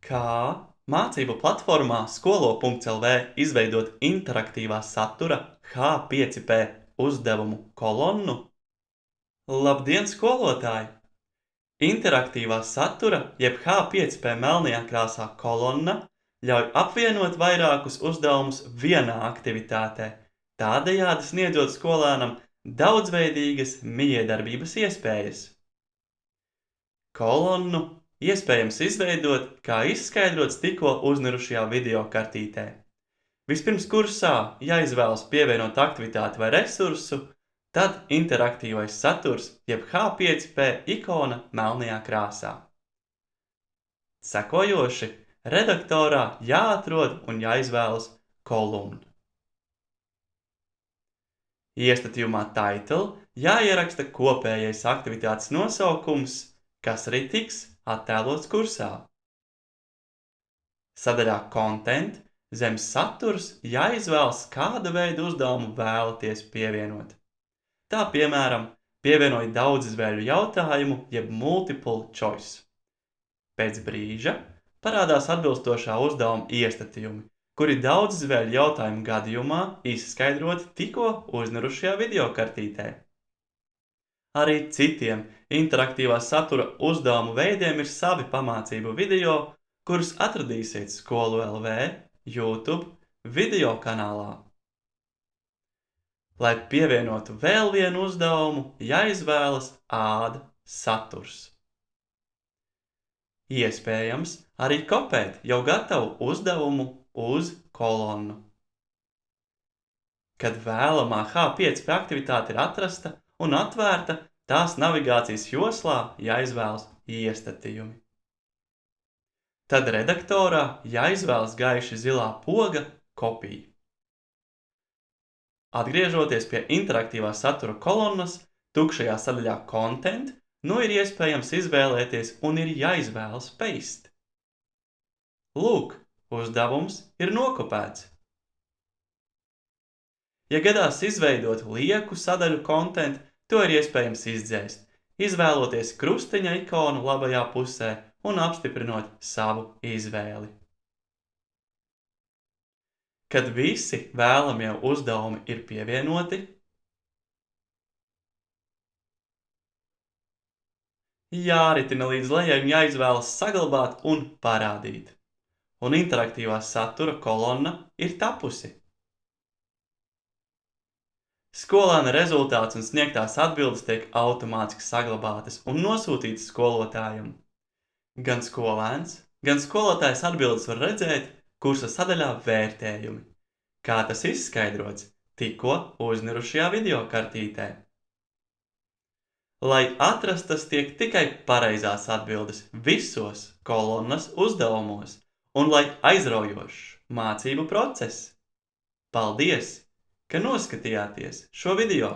Kā mācību platformā skolo.lv izveidot interaktīvā satura H5P uzdevumu kolonnu? Labdien, skolotāji! Interaktīvā satura jeb H5P melnajā krāsā kolonna ļauj apvienot vairākus uzdevumus vienā aktivitātē, tādējādi sniedzot skolēnam daudzveidīgas mijiedarbības iespējas. Kolonnu iespējams izveidot, kā izskaidrots tikko uznirušajā video kartītē. Vispirms kursā jāizvēlas pievienot aktivitāti vai resursu, tad interaktīvais saturs jeb H5P ikona melnajā krāsā. Sekojoši redaktorā jāatrod un jāizvēlas kolumna. Iestatījumā title jāieraksta kopējais aktivitātes nosaukums, kas arī tiks attēlots kursā. Sadaļā Content zem saturs jāizvēlas, kāda veida uzdevumu vēlaties pievienot. Tā, piemēram, pievienoja daudzizvēļu jautājumu jeb multiple choice. Pēc brīža parādās atbilstošā uzdevuma iestatījumi, kuri daudzizvēļu jautājumu gadījumā izskaidroti tikko uznirušajā video kartītē. Arī citiem interaktīvā satura uzdevumu veidiem ir savi pamācību video, kurus atradīsiet Skolu.lv YouTube video kanālā. Lai pievienotu vēl vienu uzdevumu, jāizvēlas Add saturs. Iespējams arī kopēt jau gatavu uzdevumu uz kolonnu. Kad vēlamā H5P aktivitāte ir atrasta un atvērta, tās navigācijas joslā jāizvēlas iestatījumi. Tad redaktorā jāizvēlas gaiši zilā poga kopija. Atgriežoties pie interaktīvā satura kolonnas, tukšajā sadaļā Content, ir iespējams izvēlēties un ir jāizvēlas Paste. Lūk, uzdevums ir nokopēts. Ja gadās izveidot lieku sadaļu Content, to ir iespējams izdzēst, izvēloties krustiņa ikonu labajā pusē un apstiprinot savu izvēli. Kad visi vēlamie uzdevumi ir pievienoti, jāritina līdz lejai un jāizvēlas saglabāt un parādīt. Un interaktīvā satura kolonna ir tapusi. Skolēna rezultāts un sniegtās atbildes tiek automātiski saglabātas un nosūtītas skolotājam. Gan skolēns, gan skolotājs atbildes var redzēt kursa sadaļā Vērtējumi, kā tas izskaidrots tikko uznirušajā video kartītē. Lai atrastas tiek tikai pareizās atbildes visos kolonnas uzdevumos un lai aizraujošs mācību process. Paldies, ka noskatījāties šo video!